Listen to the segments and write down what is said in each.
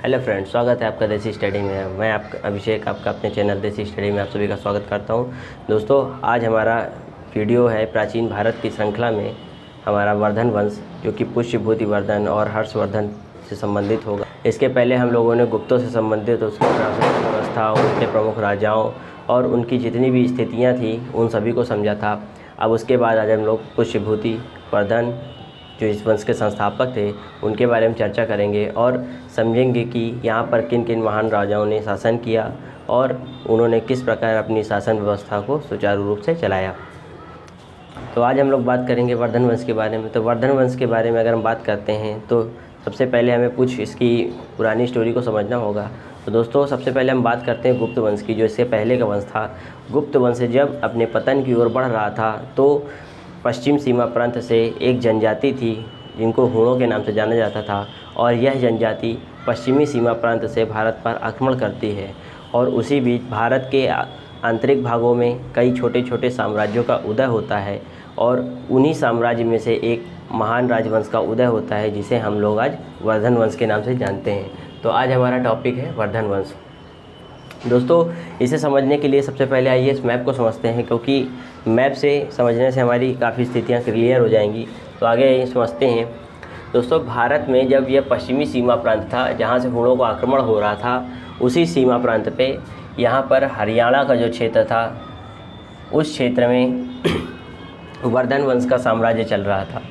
Hello friends, स्वागत है आपका देसी स्टडी में। मैं आपका अभिषेक, आपका अपने चैनल देसी स्टडी में आप सभी का स्वागत करता हूं। दोस्तों, आज हमारा वीडियो है प्राचीन भारत की श्रृंखला में हमारा वर्धन वंश, जो कि पुष्यभूति वर्धन और हर्षवर्धन से संबंधित होगा। इसके पहले हम लोगों ने गुप्तों से संबंधित उसकी प्रशासनिक व्यवस्था, उनके प्रमुख राजाओं और उनकी जितनी भी स्थितियाँ थी उन सभी को समझा था। अब उसके बाद आज हम लोग पुष्यभूति वर्धन, जो इस वंश के संस्थापक थे, उनके बारे में चर्चा करेंगे और समझेंगे कि यहाँ पर किन किन महान राजाओं ने शासन किया और उन्होंने किस प्रकार अपनी शासन व्यवस्था को सुचारू रूप से चलाया। तो आज हम लोग बात करेंगे वर्धन वंश के बारे में। तो वर्धन वंश के बारे में अगर हम बात करते हैं तो सबसे पहले हमें कुछ इसकी पुरानी स्टोरी को समझना होगा। तो दोस्तों, सबसे पहले हम बात करते हैं गुप्त वंश की, जो इससे पहले का वंश था। गुप्त वंश जब अपने पतन की ओर बढ़ रहा था तो पश्चिम सीमा प्रांत से एक जनजाति थी जिनको हूणों के नाम से जाना जाता था, और यह जनजाति पश्चिमी सीमा प्रांत से भारत पर आक्रमण करती है। और उसी बीच भारत के आंतरिक भागों में कई छोटे छोटे साम्राज्यों का उदय होता है, और उन्हीं साम्राज्य में से एक महान राजवंश का उदय होता है जिसे हम लोग आज वर्धन वंश के नाम से जानते हैं। तो आज हमारा टॉपिक है वर्धन वंश। दोस्तों, इसे समझने के लिए सबसे पहले आइए इस मैप को समझते हैं, क्योंकि मैप से समझने से हमारी काफ़ी स्थितियाँ क्लियर हो जाएंगी। तो आगे समझते हैं। दोस्तों, भारत में जब यह पश्चिमी सीमा प्रांत था जहाँ से हूणों का आक्रमण हो रहा था, उसी सीमा प्रांत पे यहाँ पर हरियाणा का जो क्षेत्र था, उस क्षेत्र में वर्धन वंश का साम्राज्य चल रहा था।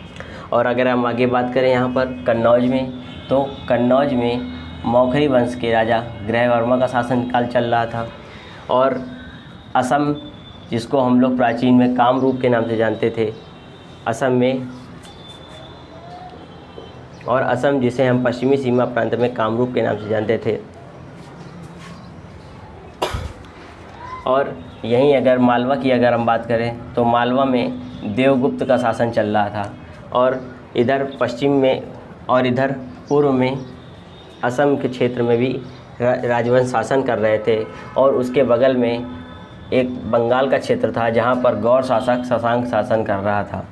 और अगर हम आगे बात करें यहाँ पर कन्नौज में, तो कन्नौज में मौखरी वंश के राजा ग्रहवर्मा का शासनकाल चल रहा था। और असम, जिसको हम लोग प्राचीन में कामरूप के नाम से जानते थे, असम में, और असम जिसे हम पश्चिमी सीमा प्रांत में कामरूप के नाम से जानते थे। और यहीं अगर मालवा की अगर हम बात करें तो मालवा में देवगुप्त का शासन चल रहा था। और इधर पश्चिम में और इधर पूर्व में असम के क्षेत्र में भी राजवंश शासन कर रहे थे। और उसके बगल में एक बंगाल का क्षेत्र था जहाँ पर गौड़ शासक शशांक शासन कर रहा था।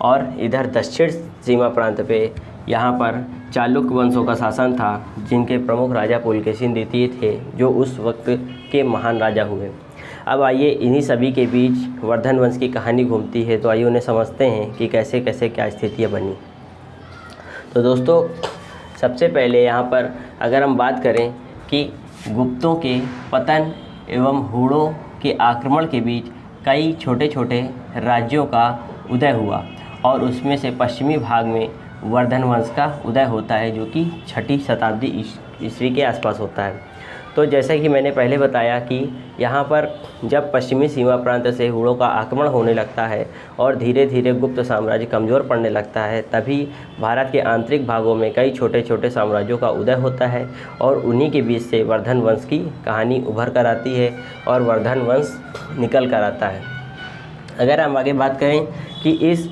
और इधर दक्षिण सीमा प्रांत पे यहाँ पर चालुक्य वंशों का शासन था, जिनके प्रमुख राजा पुलकेशिन द्वितीय थे, जो उस वक्त के महान राजा हुए। अब आइए इन्हीं सभी के बीच वर्धन वंश की कहानी घूमती है। तो आइए उन्हें समझते हैं कि कैसे कैसे क्या स्थितियाँ बनी। तो दोस्तों, सबसे पहले यहाँ पर अगर हम बात करें कि गुप्तों के पतन एवं हूणों के आक्रमण के बीच कई छोटे छोटे राज्यों का उदय हुआ, और उसमें से पश्चिमी भाग में वर्धन वंश का उदय होता है, जो कि 6ठी शताब्दी ईस्वी के आसपास होता है। तो जैसे कि मैंने पहले बताया कि यहाँ पर जब पश्चिमी सीमा प्रांत से हूणों का आक्रमण होने लगता है और धीरे धीरे गुप्त साम्राज्य कमज़ोर पड़ने लगता है, तभी भारत के आंतरिक भागों में कई छोटे छोटे साम्राज्यों का उदय होता है, और उन्हीं के बीच से वर्धन वंश की कहानी उभर कर आती है और वर्धन वंश निकल कर आता है। अगर हम आगे बात करें कि इस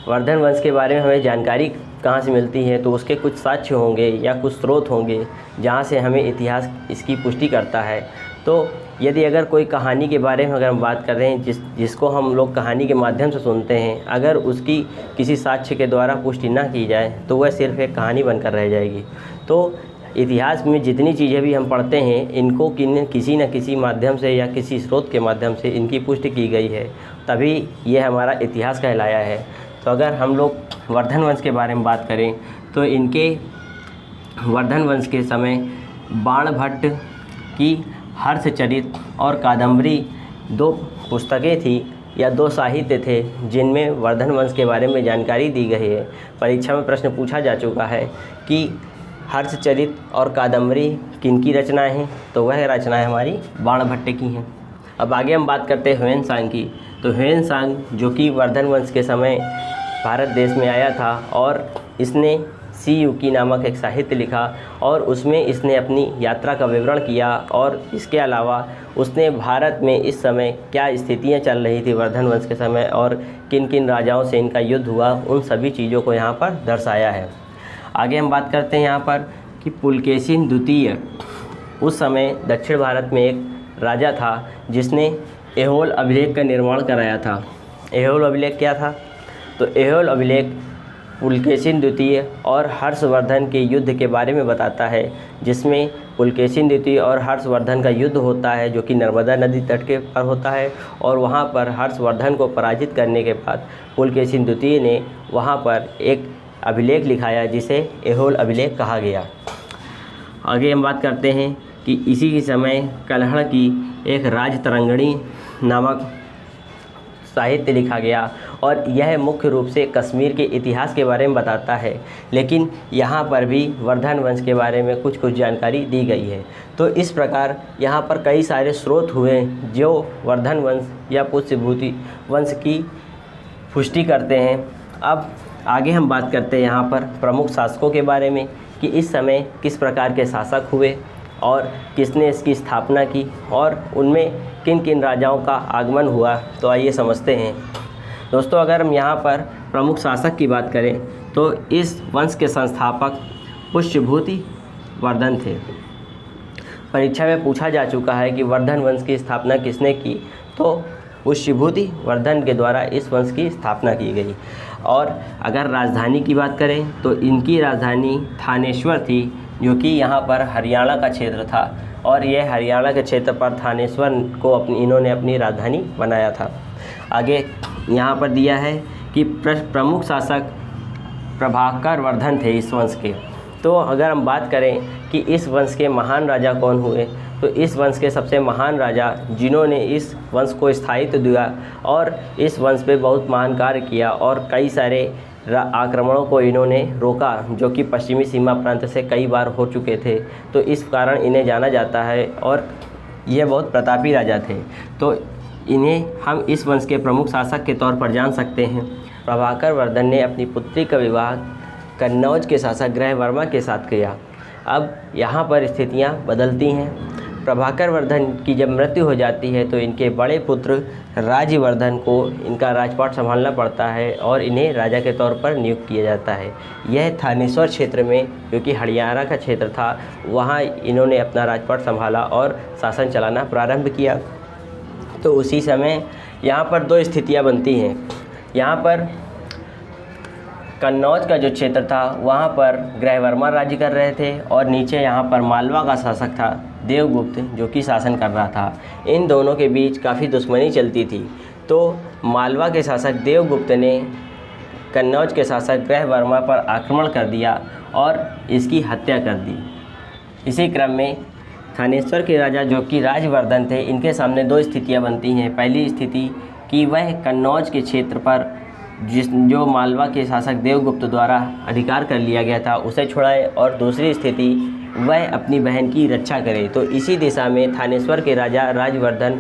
वर्धन वंश के बारे में हमें जानकारी कहाँ से मिलती है, तो उसके कुछ साक्ष्य होंगे या कुछ स्रोत होंगे जहाँ से हमें इतिहास इसकी पुष्टि करता है। तो यदि अगर कोई कहानी के बारे में अगर हम बात कर रहे हैं, जिसको हम लोग कहानी के माध्यम से सुनते हैं, अगर उसकी किसी साक्ष्य के द्वारा पुष्टि ना की जाए तो वह सिर्फ एक कहानी बनकर रह जाएगी। तो इतिहास में जितनी चीज़ें भी हम पढ़ते हैं, इनको किसी न किसी माध्यम से या किसी स्रोत के माध्यम से इनकी पुष्टि की गई है, तभी ये हमारा इतिहास कहलाया है। तो अगर हम लोग वर्धन वंश के बारे में बात करें तो इनके वर्धन वंश के समय बाणभट्ट की हर्षचरित और कादम्बरी 2 पुस्तकें थी या 2 साहित्य थे, जिनमें वर्धन वंश के बारे में जानकारी दी गई है। परीक्षा में प्रश्न पूछा जा चुका है कि हर्षचरित और कादम्बरी किनकी रचनाएं हैं, तो वह रचनाएं हमारी बाणभट्ट की हैं। अब आगे हम बात करते हैं ह्वेन-सँग की। तो ह्वेन-सँग, जो कि वर्धन वंश के समय भारत देश में आया था, और इसने सी युकी नामक एक साहित्य लिखा, और उसमें इसने अपनी यात्रा का विवरण किया, और इसके अलावा उसने भारत में इस समय क्या स्थितियां चल रही थी वर्धन वंश के समय, और किन किन राजाओं से इनका युद्ध हुआ, उन सभी चीज़ों को यहाँ पर दर्शाया है। आगे हम बात करते हैं यहाँ पर कि पुलकेशिन द्वितीय उस समय दक्षिण भारत में एक राजा था जिसने ऐहोल अभिलेख का निर्माण कराया था। ऐहोल अभिलेख क्या था? तो ऐहोल अभिलेख पुलकेशिन द्वितीय और हर्षवर्धन के युद्ध के बारे में बताता है, जिसमें पुलकेशिन द्वितीय और हर्षवर्धन का युद्ध होता है जो कि नर्मदा नदी तट के पर होता है। और वहाँ पर हर्षवर्धन को पराजित करने के बाद पुलकेशिन द्वितीय ने वहाँ पर एक अभिलेख लिखाया जिसे ऐहोल अभिलेख कहा गया। आगे हम बात करते हैं कि इसी के समय कल्हड़ की एक राजतरंगिणी नामक साहित्य लिखा गया और यह मुख्य रूप से कश्मीर के इतिहास के बारे में बताता है, लेकिन यहाँ पर भी वर्धन वंश के बारे में कुछ जानकारी दी गई है। तो इस प्रकार यहाँ पर कई सारे स्रोत हुए जो वर्धन वंश या पुष्यभूति वंश की पुष्टि करते हैं। अब आगे हम बात करते हैं यहाँ पर प्रमुख शासकों के बारे में कि इस समय किस प्रकार के शासक हुए और किसने इसकी स्थापना की और उनमें किन किन राजाओं का आगमन हुआ। तो आइए समझते हैं। दोस्तों, अगर हम यहाँ पर प्रमुख शासक की बात करें तो इस वंश के संस्थापक पुष्यभूति वर्धन थे। परीक्षा में पूछा जा चुका है कि वर्धन वंश की स्थापना किसने की, तो पुष्यभूति वर्धन के द्वारा इस वंश की स्थापना की गई। और अगर राजधानी की बात करें तो इनकी राजधानी थानेश्वर थी, जो कि यहाँ पर हरियाणा का क्षेत्र था और यह हरियाणा के क्षेत्र पर थानेश्वर को इन्होंने अपनी राजधानी बनाया था। आगे यहाँ पर दिया है कि प्रमुख शासक प्रभाकर वर्धन थे इस वंश के। तो अगर हम बात करें कि इस वंश के महान राजा कौन हुए, तो इस वंश के सबसे महान राजा जिन्होंने इस वंश को स्थायित्व दिया और इस वंश पे बहुत महान कार्य किया और कई सारे आक्रमणों को इन्होंने रोका, जो कि पश्चिमी सीमा प्रांत से कई बार हो चुके थे। तो इस कारण इन्हें जाना जाता है और ये बहुत प्रतापी राजा थे। तो इन्हें हम इस वंश के प्रमुख शासक के तौर पर जान सकते हैं। प्रभाकर वर्धन ने अपनी पुत्री का विवाह कन्नौज के शासक ग्रहवर्मा के साथ किया। अब यहाँ पर स्थितियाँ बदलती हैं। प्रभाकर वर्धन की जब मृत्यु हो जाती है तो इनके बड़े पुत्र राज्यवर्धन को इनका राजपाट संभालना पड़ता है और इन्हें राजा के तौर पर नियुक्त किया जाता है। यह थानेश्वर क्षेत्र में, जो कि हरियाणा का क्षेत्र था, वहाँ इन्होंने अपना राजपाट संभाला और शासन चलाना प्रारंभ किया। तो उसी समय यहाँ पर दो स्थितियाँ बनती हैं। यहाँ पर कन्नौज का जो क्षेत्र था वहाँ पर ग्रहवर्मा राज्य कर रहे थे और नीचे यहाँ पर मालवा का शासक था देवगुप्त, जो कि शासन कर रहा था। इन दोनों के बीच काफ़ी दुश्मनी चलती थी। तो मालवा के शासक देवगुप्त ने कन्नौज के शासक ग्रहवर्मा पर आक्रमण कर दिया और इसकी हत्या कर दी। इसी क्रम में थानेश्वर के राजा, जो कि राज्यवर्धन थे, इनके सामने दो स्थितियाँ बनती हैं। पहली स्थिति कि वह कन्नौज के क्षेत्र पर जो मालवा के शासक देवगुप्त द्वारा अधिकार कर लिया गया था उसे छुड़ाए, और दूसरी स्थिति वह अपनी बहन की रक्षा करे। तो इसी दिशा में थानेश्वर के राजा राज्यवर्धन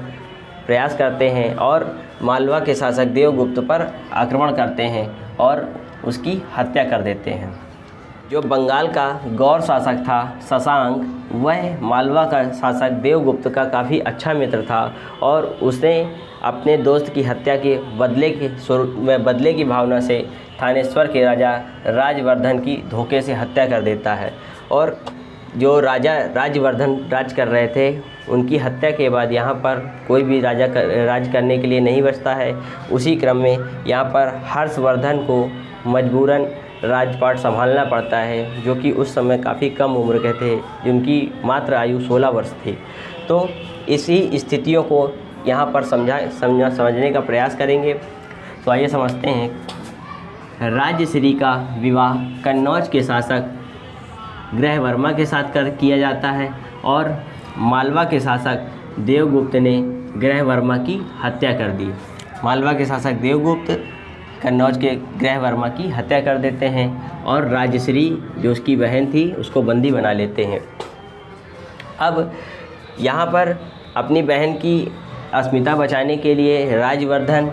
प्रयास करते हैं और मालवा के शासक देवगुप्त पर आक्रमण करते हैं और उसकी हत्या कर देते हैं। जो बंगाल का गौर शासक था शशांक, वह मालवा का शासक देवगुप्त का काफ़ी अच्छा मित्र था और उसने अपने दोस्त की हत्या के बदले की भावना से थानेश्वर के राजा राज्यवर्धन की धोखे से हत्या कर देता है। और जो राजा राज्यवर्धन राज कर रहे थे, उनकी हत्या के बाद यहाँ पर कोई भी राज करने के लिए नहीं बचता है। उसी क्रम में यहाँ पर हर्षवर्धन को मजबूरन राजपाट संभालना पड़ता है, जो कि उस समय काफ़ी कम उम्र के थे, जिनकी मात्र आयु 16 वर्ष थी। तो इसी स्थितियों को यहाँ पर समझने का प्रयास करेंगे। तो आइए समझते हैं। राज्यश्री का विवाह कन्नौज के शासक ग्रहवर्मा के साथ किया जाता है और मालवा के शासक देवगुप्त ने ग्रहवर्मा की हत्या कर दी। मालवा के शासक देवगुप्त कन्नौज के ग्रहवर्मा की हत्या कर देते हैं और राजश्री, जो उसकी बहन थी, उसको बंदी बना लेते हैं। अब यहाँ पर अपनी बहन की अस्मिता बचाने के लिए राज्यवर्धन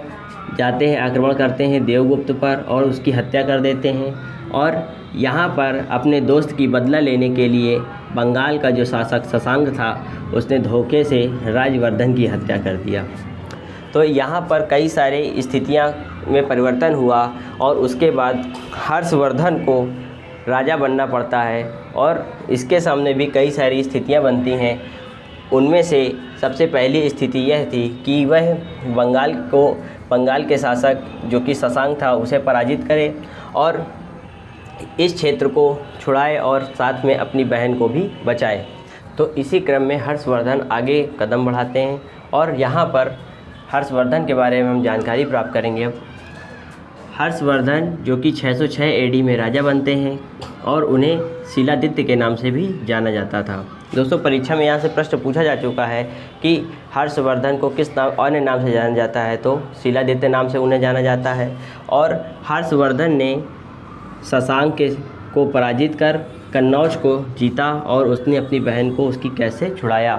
जाते हैं, आक्रमण करते हैं देवगुप्त पर और उसकी हत्या कर देते हैं। और यहाँ पर अपने दोस्त की बदला लेने के लिए बंगाल का जो शासक शशांक था, उसने धोखे से राज्यवर्धन की हत्या कर दिया। तो यहाँ पर कई सारे स्थितियाँ में परिवर्तन हुआ और उसके बाद हर्षवर्धन को राजा बनना पड़ता है और इसके सामने भी कई सारी स्थितियाँ बनती हैं। उनमें से सबसे पहली स्थिति यह थी कि वह बंगाल के शासक, जो कि शशांक था, उसे पराजित करे और इस क्षेत्र को छुड़ाए और साथ में अपनी बहन को भी बचाए। तो इसी क्रम में हर्षवर्धन आगे कदम बढ़ाते हैं और यहाँ पर हर्षवर्धन के बारे में हम जानकारी प्राप्त करेंगे। अब हर्षवर्धन जो कि 606 एडी में राजा बनते हैं और उन्हें शिलादित्य के नाम से भी जाना जाता था। दोस्तों, परीक्षा में यहाँ से प्रश्न पूछा जा चुका है कि हर्षवर्धन को किस नाम अन्य नाम से जाना जाता है, तो शिलादित्य नाम से उन्हें जाना जाता है। और हर्षवर्धन ने शशांक को पराजित कर कन्नौज को जीता और उसने अपनी बहन को उसकी कैद से छुड़ाया।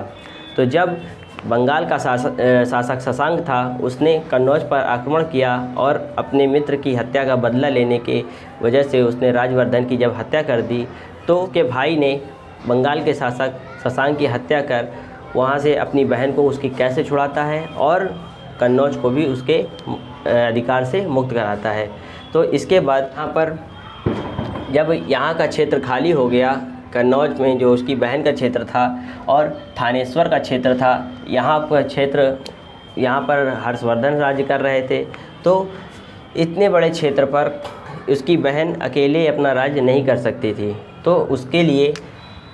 तो जब बंगाल का शासक शशांक था, उसने कन्नौज पर आक्रमण किया और अपने मित्र की हत्या का बदला लेने के वजह से उसने राजवर्धन की जब हत्या कर दी, तो उसके भाई ने बंगाल के शासक शशांक की हत्या कर वहाँ से अपनी बहन को उसकी कैद से छुड़ाता है और कन्नौज को भी उसके अधिकार से मुक्त कराता है। तो इसके बाद यहाँ पर जब यहाँ का क्षेत्र खाली हो गया, कन्नौज में जो उसकी बहन का क्षेत्र था और थानेश्वर का क्षेत्र था, यहाँ पर हर्षवर्धन राज्य कर रहे थे। तो इतने बड़े क्षेत्र पर उसकी बहन अकेले अपना राज्य नहीं कर सकती थी, तो उसके लिए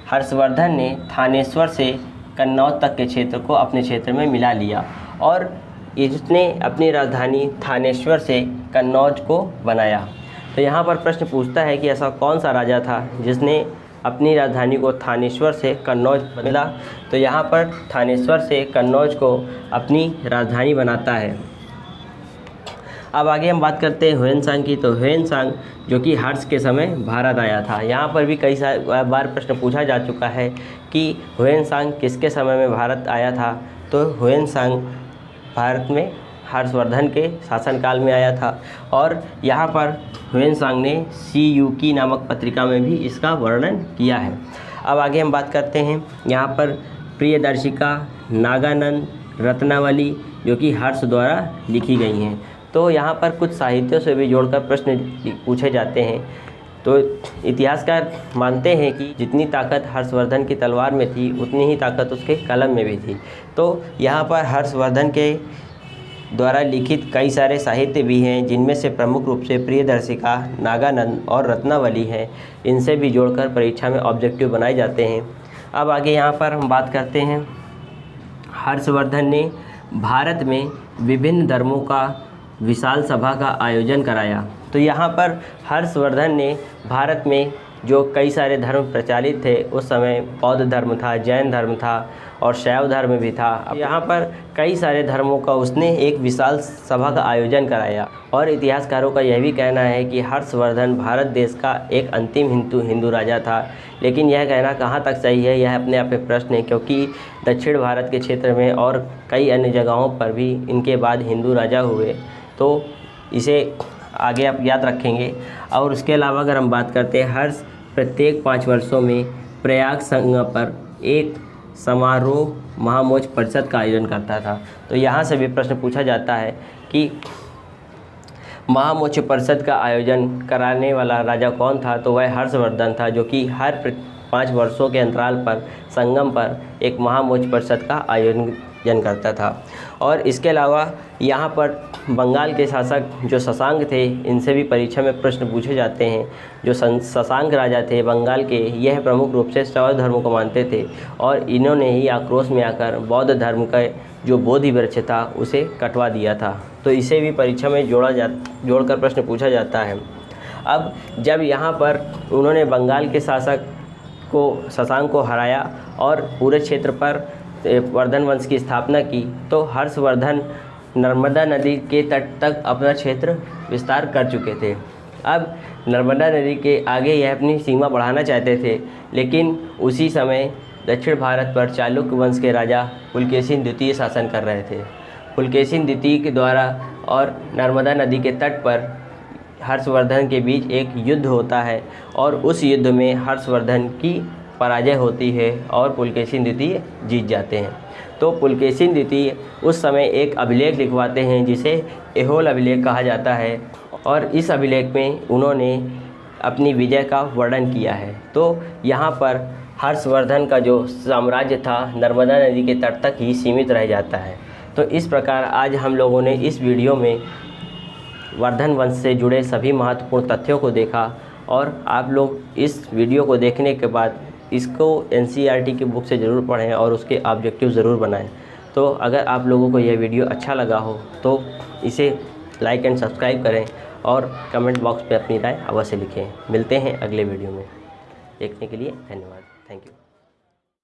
हर्षवर्धन ने थानेश्वर से कन्नौज तक के क्षेत्र को अपने क्षेत्र में मिला लिया और इसने अपनी राजधानी थानेश्वर से कन्नौज को बनाया। तो यहाँ पर प्रश्न पूछता है कि ऐसा कौन सा राजा था जिसने अपनी राजधानी को थानेश्वर से कन्नौज बदला। तो यहाँ पर थानेश्वर से कन्नौज को अपनी राजधानी बनाता है। अब आगे हम बात करते हैं ह्वेनसांग की। तो ह्वेनसांग जो कि हर्ष के समय भारत आया था, यहाँ पर भी कई बार प्रश्न पूछा जा चुका है कि ह्वेनसांग किसके समय में भारत आया था। तो ह्वेनसांग भारत में हर्षवर्धन के शासनकाल में आया था और यहाँ पर ह्वेनसांग ने सीयूकी नामक पत्रिका में भी इसका वर्णन किया है। अब आगे हम बात करते हैं यहाँ पर प्रियदर्शिका, नागानंद, रत्नावली जो कि हर्ष द्वारा लिखी गई हैं। तो यहाँ पर कुछ साहित्यों से भी जोड़कर प्रश्न पूछे जाते हैं। तो इतिहासकार मानते हैं कि जितनी ताकत हर्षवर्धन की तलवार में थी, उतनी ही ताकत उसके कलम में भी थी। तो यहाँ पर हर्षवर्धन के द्वारा लिखित कई सारे साहित्य भी हैं, जिनमें से प्रमुख रूप से प्रियदर्शिका, नागानंद और रत्नावली हैं। इनसे भी जोड़कर परीक्षा में ऑब्जेक्टिव बनाए जाते हैं। अब आगे यहाँ पर हम बात करते हैं, हर्षवर्धन ने भारत में विभिन्न धर्मों का विशाल सभा का आयोजन कराया। तो यहाँ पर हर्षवर्धन ने भारत में जो कई सारे धर्म प्रचलित थे, उस समय बौद्ध धर्म था, जैन धर्म था और शैव धर्म भी था। अब यहाँ पर कई सारे धर्मों का उसने एक विशाल सभा का आयोजन कराया और इतिहासकारों का यह भी कहना है कि हर्षवर्धन भारत देश का एक अंतिम हिंदू राजा था। लेकिन यह कहना कहाँ तक सही है, यह अपने आप में प्रश्न है, क्योंकि दक्षिण भारत के क्षेत्र में और कई अन्य जगहों पर भी इनके बाद हिंदू राजा हुए। तो इसे आगे आप याद रखेंगे। और उसके अलावा अगर हम बात करते हैं, हर्ष प्रत्येक 5 वर्षों में प्रयाग संगम पर एक समारोह महामोच परिषद का आयोजन करता था। तो यहाँ से भी प्रश्न पूछा जाता है कि महामोच परिषद का आयोजन कराने वाला राजा कौन था। तो वह हर्षवर्धन था, जो कि हर 5 वर्षों के अंतराल पर संगम पर एक महामोच परिषद का आयोजन करता था। और इसके अलावा यहाँ पर बंगाल के शासक जो शशांक थे, इनसे भी परीक्षा में प्रश्न पूछे जाते हैं। जो शशांक राजा थे बंगाल के, यह प्रमुख रूप से शैव धर्म को मानते थे और इन्होंने ही आक्रोश में आकर बौद्ध धर्म का जो बोधि वृक्ष था उसे कटवा दिया था। तो इसे भी परीक्षा में जोड़कर प्रश्न पूछा जाता है। अब जब यहाँ पर उन्होंने बंगाल के शासक शशांक को हराया और पूरे क्षेत्र पर वर्धन वंश की स्थापना की, तो हर्षवर्धन नर्मदा नदी के तट तक अपना क्षेत्र विस्तार कर चुके थे। अब नर्मदा नदी के आगे यह अपनी सीमा बढ़ाना चाहते थे, लेकिन उसी समय दक्षिण भारत पर चालुक्य वंश के राजा पुलकेशिन द्वितीय शासन कर रहे थे। पुलकेशिन द्वितीय के द्वारा और नर्मदा नदी के तट पर हर्षवर्धन के बीच एक युद्ध होता है और उस युद्ध में हर्षवर्धन की पराजय होती है और पुलकेशिन द्वितीय जीत जाते हैं। तो पुलकेशिन द्वितीय उस समय एक अभिलेख लिखवाते हैं, जिसे ऐहोल अभिलेख कहा जाता है और इस अभिलेख में उन्होंने अपनी विजय का वर्णन किया है। तो यहाँ पर हर्षवर्धन का जो साम्राज्य था नर्मदा नदी के तट तक ही सीमित रह जाता है। तो इस प्रकार आज हम लोगों ने इस वीडियो में वर्धन वंश से जुड़े सभी महत्वपूर्ण तथ्यों को देखा और आप लोग इस वीडियो को देखने के बाद इसको NCERT की बुक से ज़रूर पढ़ें और उसके ऑब्जेक्टिव ज़रूर बनाएं। तो अगर आप लोगों को यह वीडियो अच्छा लगा हो तो इसे लाइक एंड सब्सक्राइब करें और कमेंट बॉक्स पे अपनी राय अवश्य लिखें। मिलते हैं अगले वीडियो में। देखने के लिए धन्यवाद। Thank you.